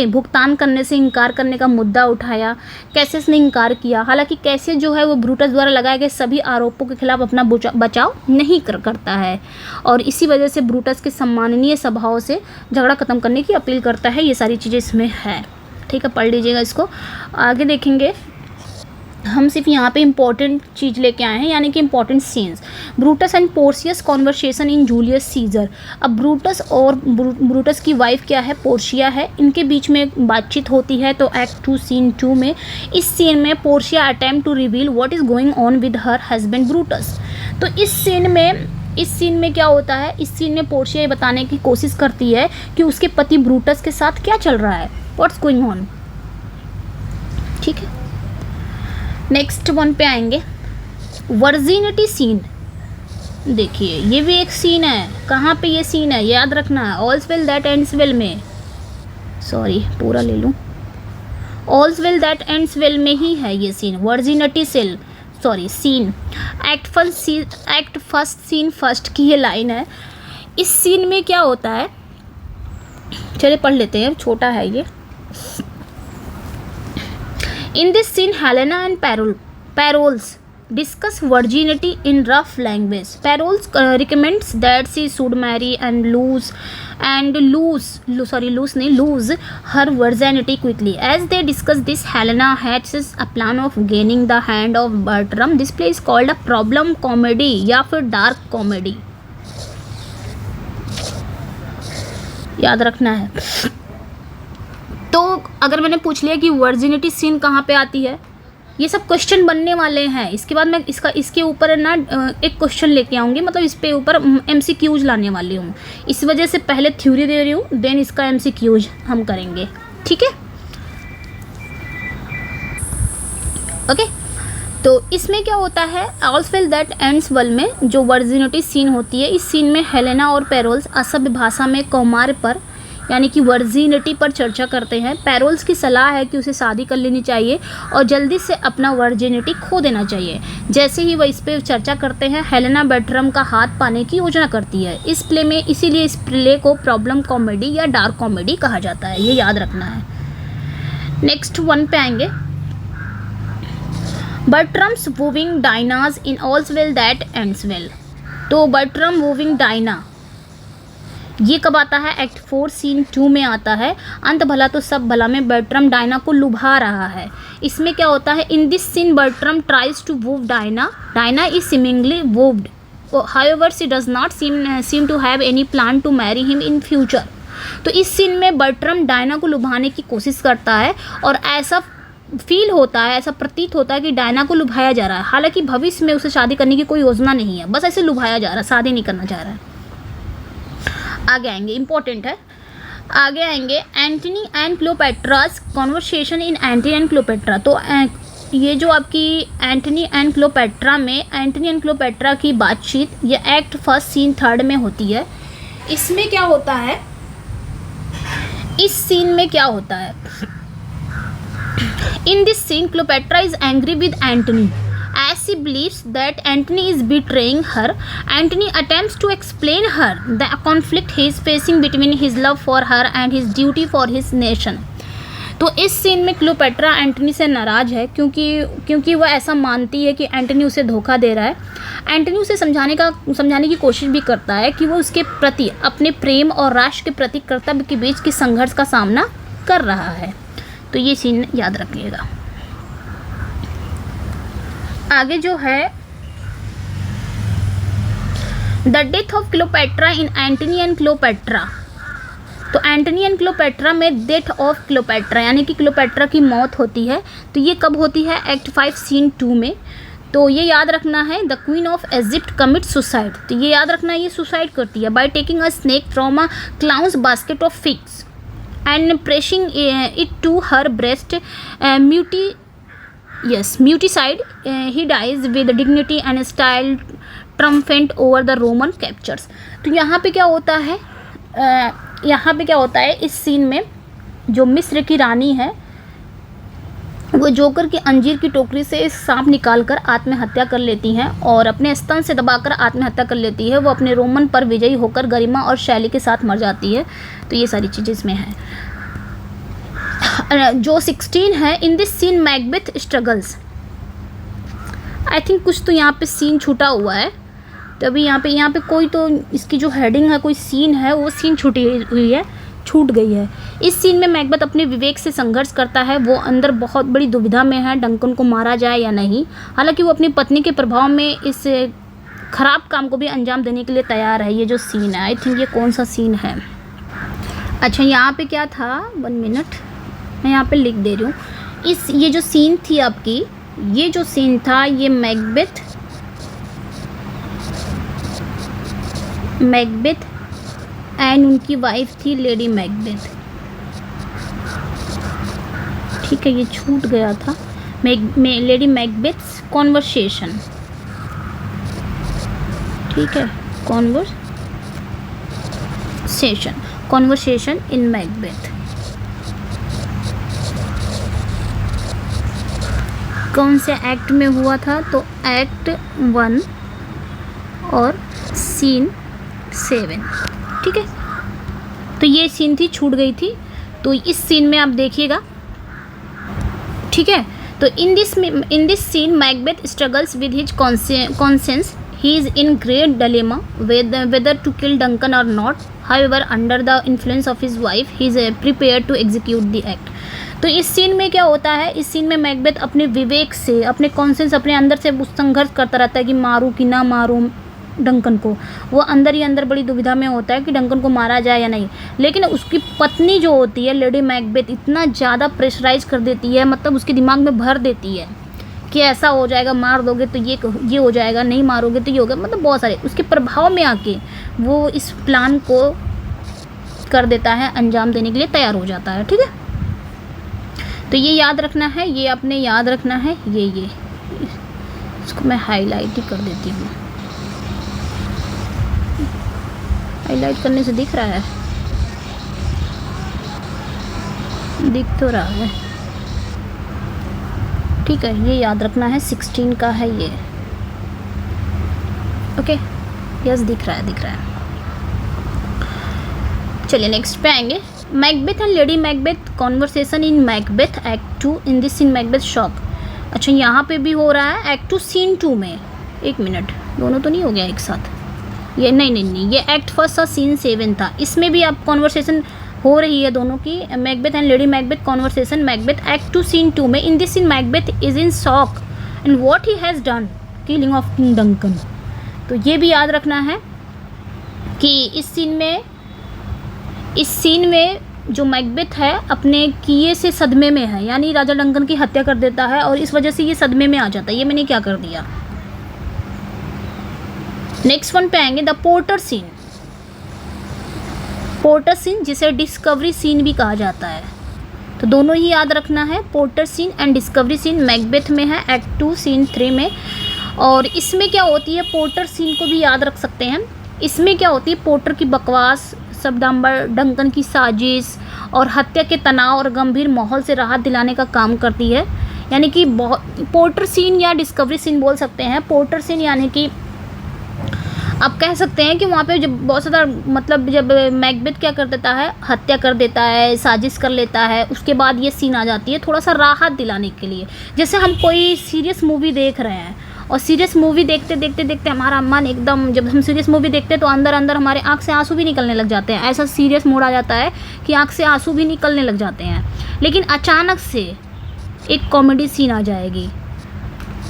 भुगतान करने से इनकार करने का मुद्दा उठाया, कैसियस ने इनकार किया। हालांकि कैसियस जो है वो ब्रूटस द्वारा लगाए गए सभी आरोपों के खिलाफ अपना बचाव नहीं करता है और इसी वजह से ब्रूटस के सम्माननीय सभाओं से झगड़ा खत्म करने की अपील करता है। ये सारी चीज़ें इसमें है। ठीक है, पढ़ लीजिएगा इसको। आगे देखेंगे, हम सिर्फ यहाँ पे इम्पॉर्टेंट चीज़ लेके आए हैं, यानी कि important scenes. Brutus and Portia's conversation in Julius Caesar. अब ब्रूटस और ब्रूटस की वाइफ क्या है, पोर्शिया है, इनके बीच में बातचीत होती है। तो एक्ट 2 सीन 2 में, इस सीन में Portia attempt to reveal what is going on with her husband Brutus. तो इस सीन में क्या होता है, इस सीन में पोर्शिया ये बताने की कोशिश करती है कि उसके पति ब्रूटस के साथ क्या चल रहा है, व्हाट्स गोइंग ऑन। ठीक है, नेक्स्ट वन पे आएंगे, वर्जिनिटी सीन। देखिए ये भी एक सीन है। कहाँ पे ये सीन है, याद रखना है, all's well that ends well में, सॉरी पूरा ले लूँ, all's well that ends well में ही है ये scene, virginity scene. Act first scene first की ये लाइन है। इस सीन में क्या होता है, चलिए पढ़ लेते हैं, छोटा है ये। In this scene, Helena and Parols discuss virginity in rough language. Parols recommends that she should marry and lose her virginity quickly. As they discuss this, Helena hatches a plan of gaining the hand of Bertram. This play is called a problem comedy या फिर dark comedy. याद रखना है। तो अगर मैंने पूछ लिया कि वर्जिनिटी सीन कहाँ पे आती है, ये सब क्वेश्चन बनने वाले हैं। इसके बाद मैं इसके ऊपर ना एक क्वेश्चन लेके आऊँगी, मतलब इस पे ऊपर MCQs लाने वाली हूँ। इस वजह से पहले थ्योरी दे रही हूँ, देन इसका MCQs हम करेंगे। ठीक है, ओके। तो इसमें क्या होता है, all's well that ends well में जो वर्जिनिटी सीन होती है, इस सीन में हेलेना और पेरोल्स असभ्य भाषा में कौमार पर यानी कि वर्जिनिटी पर चर्चा करते हैं। पेरोल्स की सलाह है कि उसे शादी कर लेनी चाहिए और जल्दी से अपना वर्जिनिटी खो देना चाहिए। जैसे ही वह इस पर चर्चा करते हैं, हेलेना बेटरम का हाथ पाने की योजना करती है इस प्ले में। इसीलिए इस प्ले को प्रॉब्लम कॉमेडी या डार्क कॉमेडी कहा जाता है, ये याद रखना है। नेक्स्ट वन पे आएंगे, बर्ट्रम्स वूविंग डायनाज इन ऑल्स वेल दैट एंड्स वेल। तो बर्ट्रम वूविंग डायना ये कब आता है, एक्ट 4 सीन 2 में आता है। अंत भला तो सब भला में बर्ट्रम डायना को लुभा रहा है। इसमें क्या होता है, in this scene Bertram tries to woo Diana is seemingly wooed, however she does not seem to have any plan to marry him in future. तो इस सीन में बर्ट्रम डायना को लुभाने की कोशिश करता है और ऐसा फील होता है, ऐसा प्रतीत होता है कि डायना को लुभाया जा रहा है। हालांकि भविष्य में उसे शादी करने की कोई योजना नहीं है, बस ऐसे लुभाया जा रहा है, शादी नहीं करना चाह रहा है। आगे आएंगे, इंपॉर्टेंट है। आगे आएंगे Antony and Cleopatra's conversation in Antony and Cleopatra. तो ये जो आपकी एंटनी एंड क्लोपेट्रा में, एंटनी एंड क्लोपेट्रा की बातचीत ये एक्ट 1 सीन 3 में होती है। इसमें क्या होता है, इस सीन में क्या होता है, in this scene Cleopatra is angry with Antony as she believes that Antony is betraying her. Antony attempts to explain her the conflict he is facing between his love for her and his duty for his nation. तो इस सीन में क्लोपेट्रा एंटनी से नाराज़ है क्योंकि वह ऐसा मानती है कि एंटनी उसे धोखा दे रहा है। एंटनी उसे समझाने की कोशिश भी करता है कि वो उसके प्रति, अपने प्रेम और राष्ट्र के प्रति कर्तव्य के बीच के संघर्ष का सामना कर रहा है। तो ये सीन याद रखिएगा। आगे जो है, the death of Cleopatra in Antony and Cleopatra. तो एंटनी एंड क्लोपेट्रा में डेथ ऑफ क्लोपेट्रा यानी कि क्लोपेट्रा की मौत होती है। तो ये कब होती है, एक्ट 5 सीन 2 में। तो ये याद रखना है, the queen of Egypt commit suicide. तो ये याद रखना है, ये सुसाइड करती है by taking a snake from a clown's basket of figs and pressing it to her breast. Muticide, he dies with dignity and style triumphant over the Roman captures. तो यहाँ पे क्या होता है, इस सीन में जो मिस्र की रानी है, वो जोकर की अंजीर की टोकरी से सांप निकालकर आत्महत्या कर लेती हैं और अपने स्तन से दबाकर आत्महत्या कर लेती है। वो अपने रोमन पर विजयी होकर गरिमा और शैली के साथ मर जाती है। तो ये सारी चीज़ें इसमें हैं। जो 16 है, in this scene Macbeth struggles. I think कुछ तो यहाँ पे सीन छूटा हुआ है। तो अभी यहाँ पे कोई तो इसकी जो हेडिंग है, कोई सीन है, वो सीन छूटी हुई है, छूट गई है। इस सीन में मैकबेथ अपने विवेक से संघर्ष करता है। वो अंदर बहुत बड़ी दुविधा में है, डंकन को मारा जाए या नहीं। हालांकि वो अपनी पत्नी के प्रभाव में इस खराब काम को भी अंजाम देने के लिए तैयार है। ये जो सीन है, आई थिंक ये कौन सा सीन है। अच्छा, यहाँ पे क्या था, 1 मिनट मैं यहाँ पे लिख दे रही हूँ। ये जो सीन थी आपकी, ये जो सीन था, ये मैकबेथ एंड उनकी वाइफ थी लेडी मैकबेथ। ठीक है, ये छूट गया था। Lady Macbeth's conversation. ठीक है, कॉन्वर्सेशन इन मैकबेथ। कौन से एक्ट में हुआ था? तो एक्ट 1 और सीन 7। ठीक है, तो ये सीन थी, छूट गई थी। तो इस सीन में आप देखिएगा। ठीक है, तो in this scene Macbeth struggles with his conscience. He is in great dilemma whether to kill Duncan और not. However under the influence of his wife he is prepared to execute the act. तो इस सीन में क्या होता है, इस सीन में मैकबेथ अपने विवेक से, अपने कॉन्सेंस, अपने अंदर से संघर्ष करता रहता है कि मारूं कि ना मारूं डंकन को। वो अंदर ही अंदर बड़ी दुविधा में होता है कि डंकन को मारा जाए या नहीं। लेकिन उसकी पत्नी जो होती है लेडी मैकबेथ इतना ज़्यादा प्रेशराइज कर देती है, मतलब उसके दिमाग में भर देती है कि ऐसा हो जाएगा, मार दोगे तो ये हो जाएगा, नहीं मारोगे तो ये होगा। मतलब बहुत सारे उसके प्रभाव में आके वो इस प्लान को कर देता है, अंजाम देने के लिए तैयार हो जाता है। ठीक है, तो ये याद रखना है, ये आपने याद रखना है। ये इसको मैं हाईलाइट ही कर देती हूँ। हाईलाइट करने से दिख रहा है, दिख तो रहा है। ठीक है, ये याद रखना है, 16 का है ये। ओके, यस, दिख रहा है। चलिए नेक्स्ट पे आएंगे। Macbeth and Lady Macbeth conversation in Macbeth act 2 in this scene Macbeth shock. अच्छा, यहाँ पे भी हो रहा है एक्ट 2 सीन 2 में। 1 मिनट, दोनों तो नहीं हो गया एक साथ? ये नहीं, ये एक्ट 1 था, सीन 7 था। इसमें भी आप कॉन्वर्सेशन हो रही है दोनों की। Macbeth and Lady Macbeth conversation, Macbeth act 2 scene 2 में। In this scene Macbeth is in shock and what he has done, killing of king Duncan. तो ये भी याद रखना है कि इस सीन में जो मैकबेथ है अपने किए से सदमे में है, यानी राजा डंकन की हत्या कर देता है और इस वजह से ये सदमे में आ जाता है। ये मैंने क्या कर दिया। नेक्स्ट वन पे आएंगे, the porter scene. Porter scene जिसे डिस्कवरी सीन भी कहा जाता है, तो दोनों ही याद रखना है। Porter scene and discovery scene Macbeth में है, एक्ट 2 सीन 3 में। और इसमें क्या होती है, पोर्टर सीन को भी याद रख सकते हैं। इसमें क्या होती है, पोर्टर की बकवास, शब्दांबर, डंकन की साजिश और हत्या के तनाव और गंभीर माहौल से राहत दिलाने का काम करती है। यानी कि पोर्टर सीन या डिस्कवरी सीन बोल सकते हैं। पोर्टर सीन यानी कि आप कह सकते हैं कि वहाँ पे जब बहुत ज़्यादा, मतलब जब मैकबेथ क्या कर देता है, हत्या कर देता है, साजिश कर लेता है, उसके बाद ये सीन आ जाती है थोड़ा सा राहत दिलाने के लिए। जैसे हम कोई सीरियस मूवी देख रहे हैं और सीरियस मूवी देखते हमारा मन एकदम, जब हम सीरियस मूवी देखते हैं तो अंदर अंदर हमारे आँख से आंसू भी निकलने लग जाते हैं। ऐसा सीरियस मूड आ जाता है कि आँख से आंसू भी निकलने लग जाते हैं। लेकिन अचानक से एक कॉमेडी सीन आ जाएगी,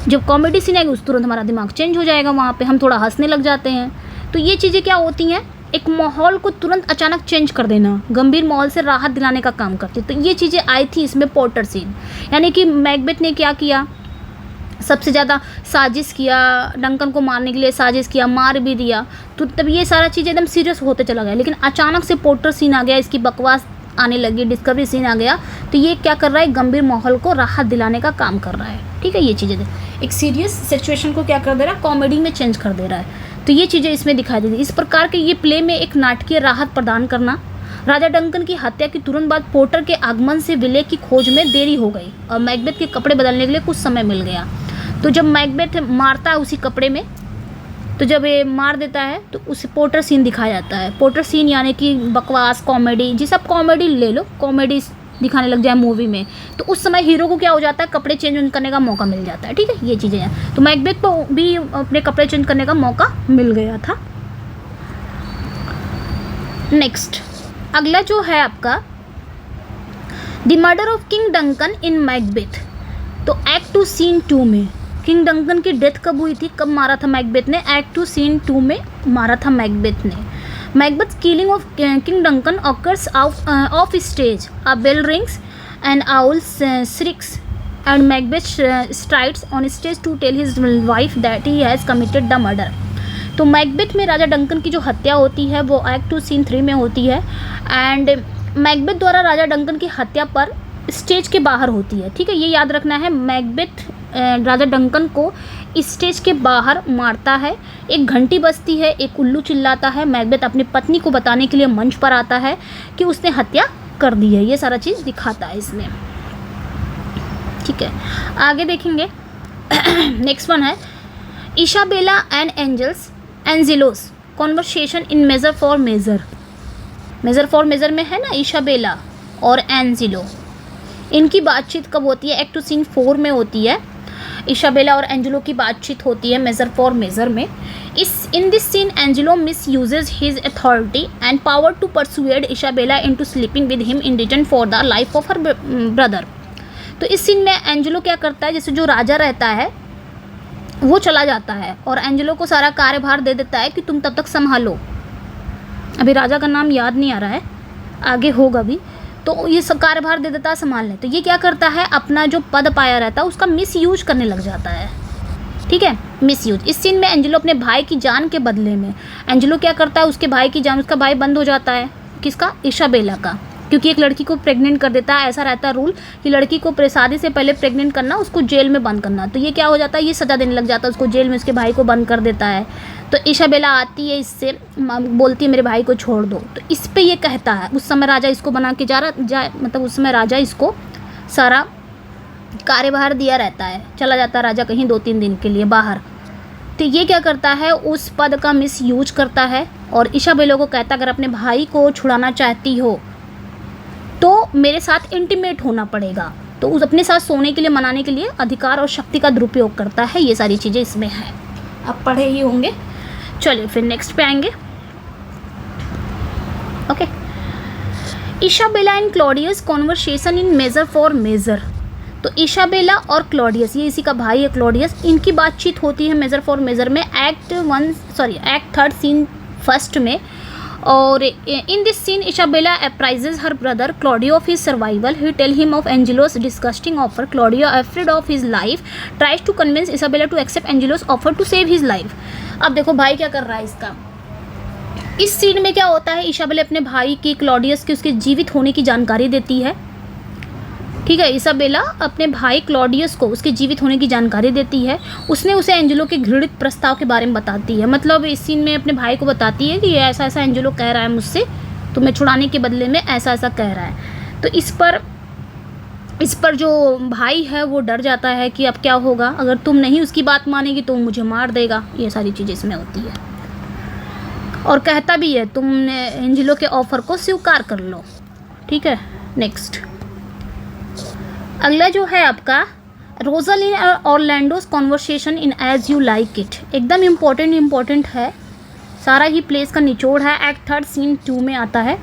जब कॉमेडी सीन आएगी उस तुरंत हमारा दिमाग चेंज हो जाएगा, वहाँ पे हम थोड़ा हंसने लग जाते हैं। तो ये चीज़ें क्या होती हैं, एक माहौल को तुरंत अचानक चेंज कर देना, गंभीर माहौल से राहत दिलाने का काम करती है। तो ये चीज़ें आई थी इसमें पोर्टर सीन। यानी कि मैकबेथ ने क्या किया, सबसे ज़्यादा साजिश किया, डंकन को मारने के लिए साजिश किया, मार भी दिया। तो तब ये सारा चीज़ एकदम सीरियस होते चला गया। लेकिन अचानक से पोर्टर सीन आ गया, इसकी बकवास आने लगी, डिस्कवरी सीन आ गया, तो ये क्या कर रहा है, गंभीर माहौल को राहत दिलाने का काम कर रहा है। ठीक है, ये चीज़ें एक सीरियस सिचुएशन को क्या कर दे रहा है, कॉमेडी में चेंज कर दे रहा है। तो ये चीज़ें इसमें दिखाई देती। इस प्रकार के ये प्ले में एक नाटकीय राहत प्रदान करना, राजा डंकन की हत्या की तुरंत बाद पोर्टर के आगमन से विले की खोज में देरी हो गई और मैकबेथ के कपड़े बदलने के लिए कुछ समय मिल गया। तो जब मैकबेथ मारता है उसी कपड़े में, तो जब ये मार देता है तो उसे पोर्टर सीन दिखाया जाता है। पोर्टर सीन यानी कि बकवास, कॉमेडी, जिस आप कॉमेडी ले लो, कॉमेडी दिखाने लग जाए मूवी में, तो उस समय हीरो को क्या हो जाता है, कपड़े चेंज करने का मौका मिल जाता है। ठीक है, ये चीज़ें हैं। तो मैकबेथ को भी अपने कपड़े चेंज करने का मौका मिल गया था। नेक्स्ट अगला जो है आपका the murder of king Duncan in Macbeth. तो एक्ट 2 सीन 2 में किंग डंकन की डेथ कब हुई थी, कब मारा था मैकबेथ ने? एक्ट 2 सीन 2 में मारा था मैकबेथ ने। Macbeth's killing of King Duncan occurs off stage. A bell rings, an owl shrieks, and Macbeth strides on stage to tell his wife that he has committed the murder. तो मैकबेथ में राजा डंकन की जो हत्या होती है वो एक्ट 2 सीन 3 में होती है एंड मैकबेथ द्वारा राजा डंकन की हत्या पर स्टेज के बाहर होती है। ठीक है, ये याद रखना है। मैकबेथ राजा डंकन को स्टेज के बाहर मारता है, एक घंटी बजती है, एक उल्लू चिल्लाता है। मैकबेथ अपनी पत्नी को बताने के लिए मंच पर आता है कि उसने हत्या कर दी है। ये सारा चीज़ दिखाता है इसमें। ठीक है, आगे देखेंगे। नेक्स्ट वन है Isabella and Angelo's conversation in major for Measure. Measure for major में है ना इसाबेला और एंजेलो, इनकी बातचीत कब होती है? एक्ट 2 सीन 4 में होती है। इसाबेला और एंजेलो की बातचीत होती है मेजर फॉर मेजर में। In this scene Angelo misuses his authority and power to persuade Isabella into sleeping with him in return for the life of her brother. तो इस सीन में एंजेलो क्या करता है, जैसे जो राजा रहता है वो चला जाता है और एंजेलो को सारा कार्यभार दे देता है कि तुम तब तक संभालो। अभी राजा का नाम याद नहीं आ रहा है, आगे होगा भी। तो ये सब कार्यभार दे देता है संभालने। तो ये क्या करता है, अपना जो पद पाया रहता है उसका मिस यूज करने लग जाता है। ठीक है, मिस यूज। इस सीन में एंजेलो अपने भाई की जान के बदले में एंजेलो क्या करता है, उसके भाई की जान, उसका भाई बंद हो जाता है। किसका? इसाबेला का, क्योंकि एक लड़की को प्रेग्नेंट कर देता है। ऐसा रहता है रूल कि लड़की को शादी से पहले प्रेग्नेंट करना, उसको जेल में बंद करना। तो ये क्या हो जाता है, ये सज़ा देने लग जाता है उसको, जेल में उसके भाई को बंद कर देता है। तो इसाबेला आती है, इससे बोलती है मेरे भाई को छोड़ दो। तो इस पे ये कहता है, उस समय राजा इसको बना के मतलब उस समय राजा इसको सारा कार्यभार दिया रहता है। चला जाता है राजा कहीं 2-3 दिन के लिए बाहर। तो ये क्या करता है, उस पद का मिस यूज करता है और इसाबेला को कहता है अगर अपने भाई को छुड़ाना चाहती हो तो मेरे साथ इंटीमेट होना पड़ेगा। तो उस अपने साथ सोने के लिए, मनाने के लिए अधिकार और शक्ति का दुरुपयोग करता है। ये सारी चीज़ें इसमें है, आप पढ़े ही होंगे। चलिए फिर नेक्स्ट पे आएंगे। Okay, Isabella and Claudius conversation in major for measure. तो इसाबेला और क्लॉडियस, ये इसी का भाई है क्लॉडियस, इनकी बातचीत होती है मेजर फॉर मेजर में एक्ट 3 सीन 1 में। और in this scene Isabella apprises her brother Claudio of his survival. He tell him of Angelo's disgusting offer. Claudio afraid of his life tries to convince Isabella to accept Angelo's offer to save his life. अब देखो भाई क्या कर रहा है इसका। इस सीन में क्या होता है, इसाबेला अपने भाई की, क्लॉडियस की, उसके जीवित होने की जानकारी देती है। ठीक है, इसाबेला अपने भाई क्लॉडियस को उसके जीवित होने की जानकारी देती है। उसने उसे एंजेलो के घृणित प्रस्ताव के बारे में बताती है। मतलब इस सीन में अपने भाई को बताती है कि ये ऐसा ऐसा एंजेलो कह रहा है मुझसे, तुम्हें छुड़ाने के बदले में ऐसा ऐसा कह रहा है। तो इस पर जो भाई है वो डर जाता है कि अब क्या होगा, अगर तुम नहीं उसकी बात मानेगी तो मुझे मार देगा। ये सारी चीज़ें इसमें होती है और कहता भी है तुम एंजेलो के ऑफर को स्वीकार कर लो। ठीक है, नेक्स्ट अगला जो है आपका रोजालिन और Orlando's conversation in As You Like It. एकदम इम्पोर्टेंट है, सारा ही प्लेस का निचोड़ है। एक्ट 3 सीन 2 में आता है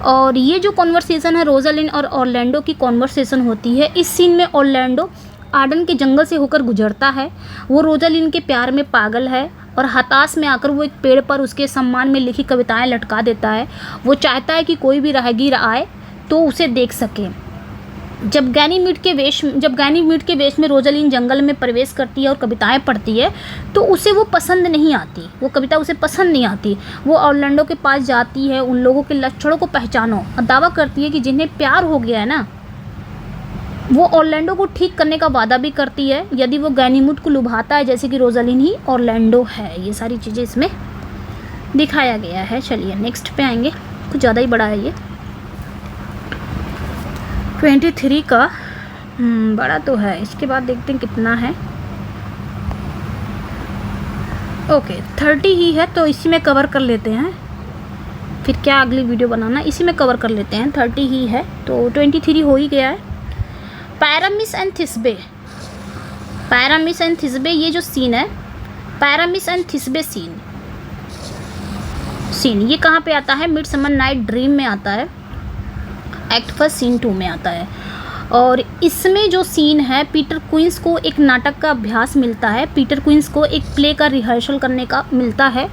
और ये जो कॉन्वर्सेशन है रोजालिन और ऑरलैंडो की कॉन्वर्सेशन होती है। इस सीन में ऑरलैंडो आर्डन के जंगल से होकर गुजरता है। वो रोजालिन के प्यार में पागल है और हताश में आकर वो एक पेड़ पर उसके सम्मान में लिखी कविताएं लटका देता है। वो चाहता है कि कोई भी राहगीर आए तो उसे देख सके। जब गैनीमीड के वेश में रोजालिन जंगल में प्रवेश करती है और कविताएं पढ़ती है तो उसे वो पसंद नहीं आती, वो कविता उसे पसंद नहीं आती। वो ऑरलैंडो के पास जाती है, उन लोगों के लक्षणों को पहचानो और दावा करती है कि जिन्हें प्यार हो गया है ना, वो ऑरलैंडो को ठीक करने का वादा भी करती है यदि वो गैनीमीड को लुभाता है, जैसे कि रोजालिन ही ऑरलैंडो है। ये सारी चीज़ें इसमें दिखाया गया है। चलिए नेक्स्ट पे आएंगे, कुछ ज़्यादा ही बड़ा है ये। 23 का बड़ा तो है, इसके बाद देखते हैं कितना है। ओके 30 ही है, तो इसी में कवर कर लेते हैं, फिर क्या अगली वीडियो बनाना, इसी में कवर कर लेते हैं। 30 ही है तो 23 हो ही गया है। पैरामिस एंड थिस्बे, पैरामिस एंड थिस्बे ये जो सीन है, पैरामिस एंड थिस्बे सीन ये कहाँ पे आता है? मिडसमर नाइट ड्रीम में आता है, एक्ट फर्स्ट सीन 2 में आता है। और इसमें जो सीन है, पीटर क्वींस को एक नाटक का अभ्यास मिलता है, पीटर क्वींस को एक प्ले का रिहर्सल करने का मिलता है।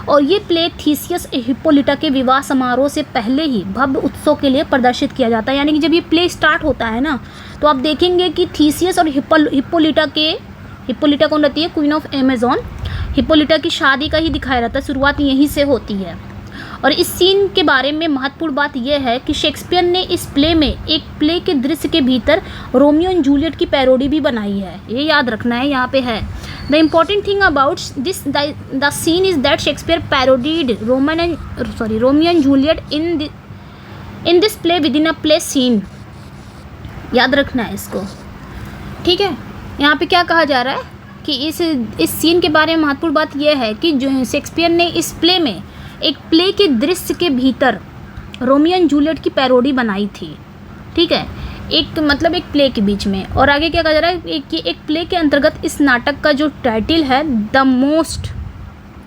और ये प्ले थीसियस हिप्पोलिटा के विवाह समारोह से पहले ही भव्य उत्सव के लिए प्रदर्शित किया जाता है। यानी कि जब ये प्ले स्टार्ट होता है ना, तो आप देखेंगे कि थीसियस और हिप्पोलिटा कौन रहती है? Queen of Amazon. हिप्पोलिटा की शादी का ही दिखाया रहता है, शुरुआत यहीं से होती है। और इस सीन के बारे में महत्वपूर्ण बात यह है कि शेक्सपियर ने इस प्ले में एक प्ले के दृश्य के भीतर रोमियो एंड जूलियट की पैरोडी भी बनाई है, ये याद रखना है, यहाँ पे है। The important thing about this the scene is that Shakespeare parodied Romeo and Juliet in this play within a play scene. याद रखना है इसको, ठीक है। यहाँ पे क्या कहा जा रहा है कि इस सीन के बारे में महत्वपूर्ण बात यह है कि जो शेक्सपियर ने इस प्ले में एक प्ले के दृश्य के भीतर रोमियो एंड जूलियट की पैरोडी बनाई थी, ठीक है, एक मतलब एक प्ले के बीच में। और आगे क्या कहा जा रहा है कि एक प्ले के अंतर्गत इस नाटक का जो टाइटल है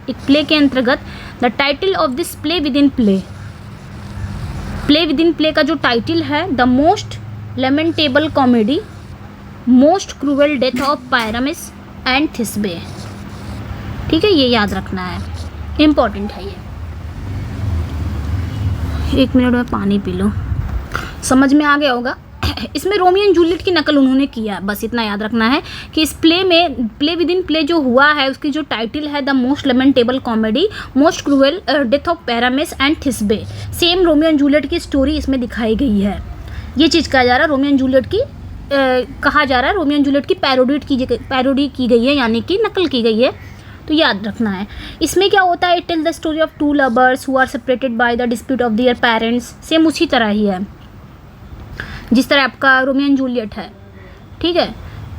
एक प्ले के अंतर्गत the title of this play within play का जो टाइटल है, the most lamentable comedy, most cruel death of Pyramus and Thisbe, ठीक है, ये याद रखना है, इम्पॉर्टेंट है ये। 1 मिनट में पानी पी लो, समझ में आ गया होगा। इसमें रोमियो एंड जूलियट की नकल उन्होंने किया है, बस इतना याद रखना है कि इस प्ले विद इन प्ले जो हुआ है, उसकी जो टाइटल है the most lamentable comedy, most cruel death of Pyramus and Thisbe, same Romeo and Juliet की स्टोरी इसमें दिखाई गई है। ये चीज़ कहा जा रहा है, रोमियो एंड जूलियट की कहा जा रहा है, रोमियो एंड जूलियट की पैरोडी की गई है, यानी कि नकल की गई है, तो याद रखना है। इसमें क्या होता है? It tell the story of 2 lovers who are separated by the dispute of their parents, same उसी तरह ही है जिस तरह आपका रोमियो एंड जूलियट है, ठीक है।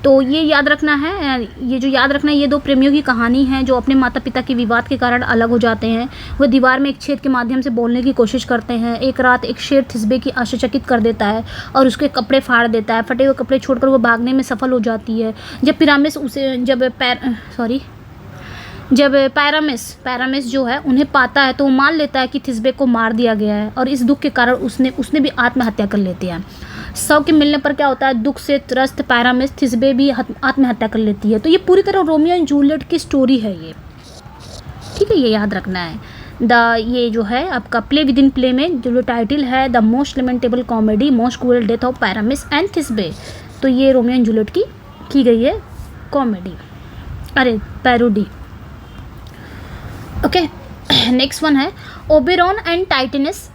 तो ये याद रखना है, ये 2 प्रेमियों की कहानी है जो अपने माता पिता के विवाद के कारण अलग हो जाते हैं। वह दीवार में एक छेद के माध्यम से बोलने की कोशिश करते हैं। एक रात एक शेर थिस्बे की आश्चर्यचकित कर देता है और उसके कपड़े फाड़ देता है। फटे हुए कपड़े छोड़कर वो भागने में सफल हो जाती है। जब पैरामिस जो है उन्हें पाता है तो वो मान लेता है कि थिस्बे को मार दिया गया है, और इस दुख के कारण उसने भी आत्महत्या कर लेती है। शव के मिलने पर क्या होता है? दुख से त्रस्त पैरामिस थिस्बे भी आत्महत्या कर लेती है। तो ये पूरी तरह रोमियो एंड जूलियट की स्टोरी है ये, ठीक है, ये याद रखना है। ये जो है आपका प्ले विद इन प्ले में जो टाइटल है the most lamentable comedy, most cruel death of Pyramus and Thisbe, तो ये रोमियो एंड जूलियट की गई है comedy, parody. Okay, next one है Oberon and Titania's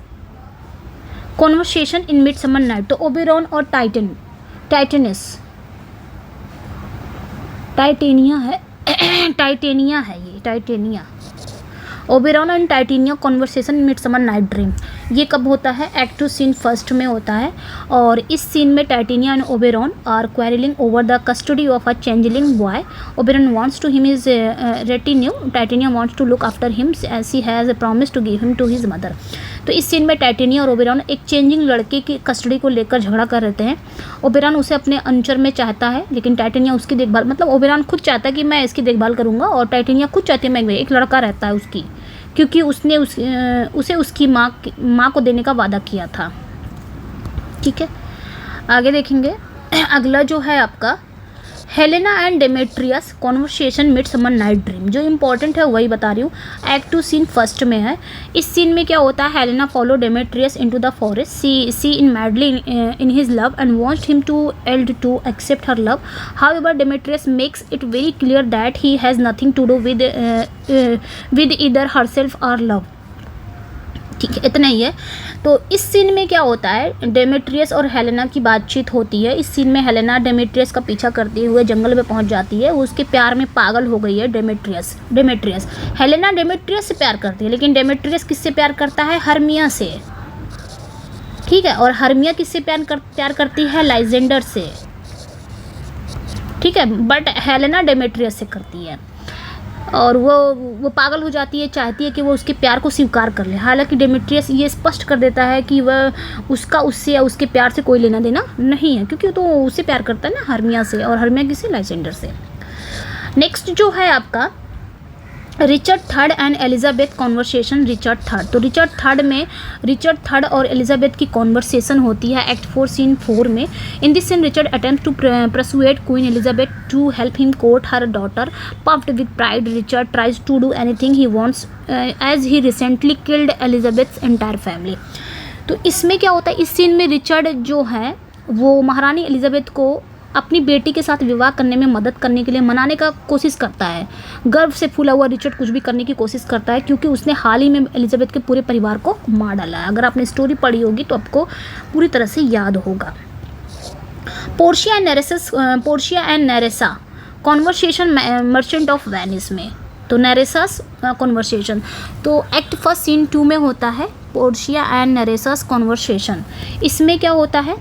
conversation in Midsummer Night. तो ओबेरॉन और Titania Oberon and Titania conversation in Midsummer Night Dream, ये कब होता है? एक्ट 2 सीन 1 में होता है। और इस सीन में Titania and Oberon are quarrelling over the custody of a changeling boy. Oberon wants to him his retinue, Titania wants to look after him as he has promise to give him to his mother. तो इस सीन में टाइटेनिया और ओबेरॉन एक चेंजिंग लड़के की कस्टडी को लेकर झगड़ा कर रहते हैं। ओबेरॉन उसे अपने अनुचर में चाहता है, लेकिन टाइटेनिया उसकी देखभाल, मतलब ओबेरॉन खुद चाहता है कि मैं इसकी देखभाल करूँगा, और टाइटेनिया खुद चाहती है मैं एक लड़का रहता है उसकी, क्योंकि उसने उसे उसकी माँ को देने का वादा किया था, ठीक है। आगे देखेंगे, अगला जो है आपका Helena and Demetrius conversation midsummer Night dream. जो इम्पॉर्टेंट है वही बता रही हूँ, एक्ट 2 सीन 1 में है। इस सीन में क्या होता है? Helena follow Demetrius into the forest, she in madly in his love and wants him to accept her love. However Demetrius makes it very clear that he has nothing to do with either herself or love, ठीक है, इतना ही है। तो इस सीन में क्या होता है? डेमेट्रियस और हेलेना की बातचीत होती है। इस सीन में हेलेना डेमेट्रियस का पीछा करते हुए जंगल में पहुंच जाती है। वो उसके प्यार में पागल हो गई है। डेमेट्रियस हेलेना डेमेट्रियस से प्यार करती है, लेकिन डेमेट्रियस किससे प्यार करता है? हर्मिया से। ठीक है। और हर्मिया किससे प्यार करती है? लाइजेंडर से, ठीक है, बट हेलेना डेमेट्रियस से करती है। और वो पागल हो जाती है, चाहती है कि वो उसके प्यार को स्वीकार कर ले। हालांकि डेमेट्रियस ये स्पष्ट कर देता है कि वह उससे या उसके प्यार से कोई लेना देना नहीं है, क्योंकि वो तो उससे प्यार करता है ना, हर्मिया से, और हर्मिया किससे? लाइजेंडर से। नेक्स्ट जो है आपका Richard Third and Elizabeth conversation. Richard Third, तो रिचर्ड थर्ड और एलिजाबेथ की कॉन्वर्सेशन होती है एक्ट 4 सीन 4 में। In this scene Richard attempt to persuade Queen Elizabeth to help him court her daughter. Puffed with pride, Richard tries to do anything he wants as he recently killed Elizabeth's entire family. तो इसमें क्या होता है, इस सीन में रिचर्ड जो है वो महारानी एलिजाबेथ को अपनी बेटी के साथ विवाह करने में मदद करने के लिए मनाने का कोशिश करता है। गर्व से फूला हुआ रिचर्ड कुछ भी करने की कोशिश करता है, क्योंकि उसने हाल ही में एलिजाबेथ के पूरे परिवार को मार डाला है। अगर आपने स्टोरी पढ़ी होगी तो आपको पूरी तरह से याद होगा। Portia and Nerissa conversation Merchant of Venice में। तो नेरेसास कॉन्वर्सेशन तो एक्ट 1 सीन 2 में होता है पोर्शिया एंड नेरेसास कॉन्वर्सेशन। इसमें क्या होता है,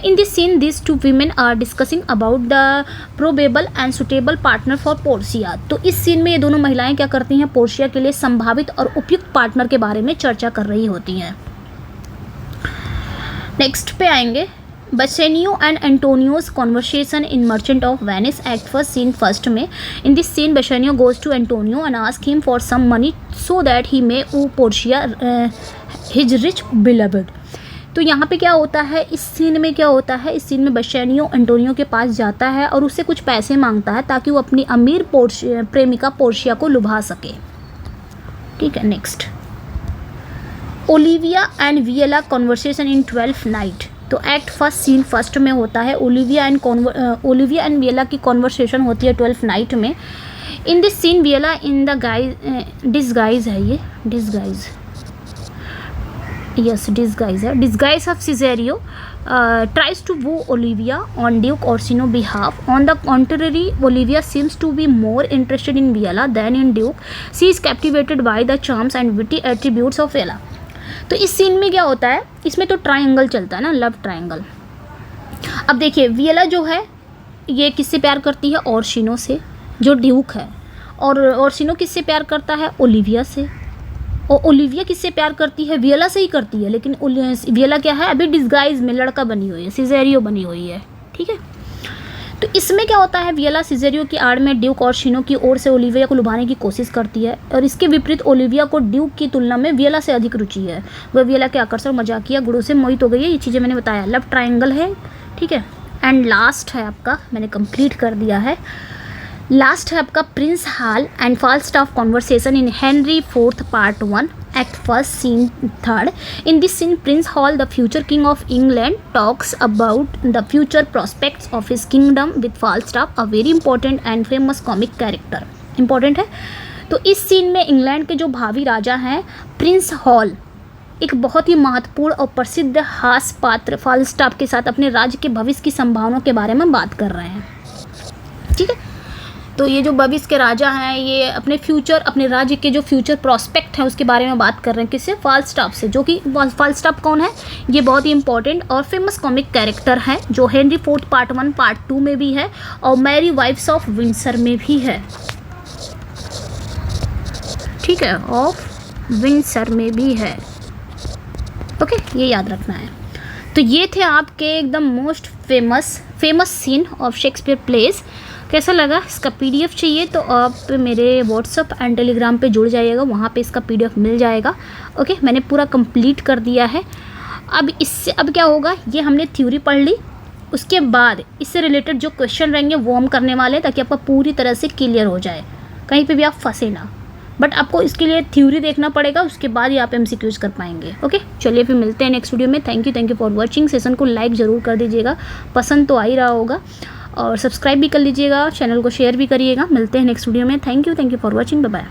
in this scene this two women are discussing about the probable and suitable partner for Portia. तो इस सीन में ये दोनों महिलाएं क्या करती हैं, पोर्शिया के लिए संभावित और उपयुक्त पार्टनर के बारे में चर्चा कर रही होती हैं। नेक्स्ट पे आएंगे Bassanio and Antonio's conversation in Merchant of Venice act 1 scene 1 में। In this scene Bassanio goes to Antonio and ask him for some money so that he may woo Portia his rich beloved. तो यहाँ पे क्या होता है, इस सीन में क्या होता है, इस सीन में बसेनियो एंटोनियो के पास जाता है और उससे कुछ पैसे मांगता है ताकि वो अपनी अमीर प्रेमिका पोर्शिया को लुभा सके। ठीक है। Next Olivia and Viola conversation in 12th night. तो एक्ट 1 सीन 1 में होता है ओलिविया एंड वियला की कॉन्वर्सेशन होती है 12th नाइट में। In this scene Viola in the disguise है, ये डिसगाइज, यस डिसगाइज है, disguise of Cesario tries to woo Olivia on Duke Orsino behalf. On the contrary, Olivia seems to be more interested in Viala than in Duke. She is captivated by the charms and witty attributes of Viala. तो इस सीन में क्या होता है, इसमें तो ट्रायंगल चलता है ना, लव ट्रायंगल। अब देखिए वियला जो है ये किससे प्यार करती है, ऑर्सिनो से जो ड्यूक है, और ऑर्सिनो किससे प्यार करता है, ओलिविया से। और ओलिविया किससे प्यार करती है, वियला से ही करती है, लेकिन वियला क्या है, अभी डिस्गाइज में लड़का बनी हुई है, सिजेरियो बनी हुई है। ठीक है। तो इसमें क्या होता है, वियला सिजेरियो की आड़ में ड्यूक ऑर्सिनो की ओर से ओलिविया को लुभाने की कोशिश करती है, और इसके विपरीत ओलिविया को ड्यूक की तुलना में वियला से अधिक रुचि है। वह वियला के आकर्षण, मजाकिया गुणों से मोहित हो गई है। ये चीज़ें मैंने बताया, लव ट्रायंगल है। ठीक है। एंड लास्ट है आपका, मैंने कंप्लीट कर दिया है, लास्ट है आपका Prince Hal and Falstaff conversation in Henry 4th part 1 act 1 scene 3rd. In this scene, Prince Hall, the future king of England, talks about the future prospects of his kingdom with Falstaff, a very important and famous comic character. Important है। तो इस सीन में इंग्लैंड के जो भावी राजा हैं प्रिंस हॉल एक बहुत ही महत्वपूर्ण और प्रसिद्ध हास्य पात्र फाल्स्टाफ के साथ अपने राज्य के भविष्य की संभावनाओं के बारे में बात कर रहे हैं। ठीक है। तो ये जो भविष्य के राजा हैं ये अपने राज्य के जो फ्यूचर प्रोस्पेक्ट हैं उसके बारे में बात कर रहे हैं, किससे, फाल्स्टाफ से। जो कि फाल्स्टाफ कौन है, ये बहुत ही इंपॉर्टेंट और फेमस कॉमिक कैरेक्टर है जो हेनरी 4th पार्ट 1 पार्ट 2 में भी है और मैरी वाइफ्स ऑफ विंडसर में भी है। ठीक है, ऑफ विंडसर में भी है। ओके, ये याद रखना है। तो ये थे आपके एकदम most famous scene of Shakespeare plays. कैसा लगा, इसका पीडीएफ चाहिए तो आप मेरे व्हाट्सअप एंड टेलीग्राम पे जुड़ जाइएगा, वहाँ पे इसका पीडीएफ मिल जाएगा। ओके, मैंने पूरा कंप्लीट कर दिया है। अब क्या होगा, ये हमने थ्योरी पढ़ ली, उसके बाद इससे रिलेटेड जो क्वेश्चन रहेंगे वो हम करने वाले हैं ताकि आपका पूरी तरह से क्लियर हो जाए, कहीं पे भी आप फंसे ना। बट आपको इसके लिए थ्योरी देखना पड़ेगा, उसके बाद ही आप एमसीक्यूज कर पाएंगे। ओके, चलिए फिर मिलते हैं नेक्स्ट वीडियो में। Thank you for watching. Session को लाइक ज़रूर कर दीजिएगा, पसंद तो आ ही रहा होगा, और सब्सक्राइब भी कर लीजिएगा, चैनल को शेयर भी करिएगा। मिलते हैं नेक्स्ट वीडियो में। Thank you for watching, bye bye.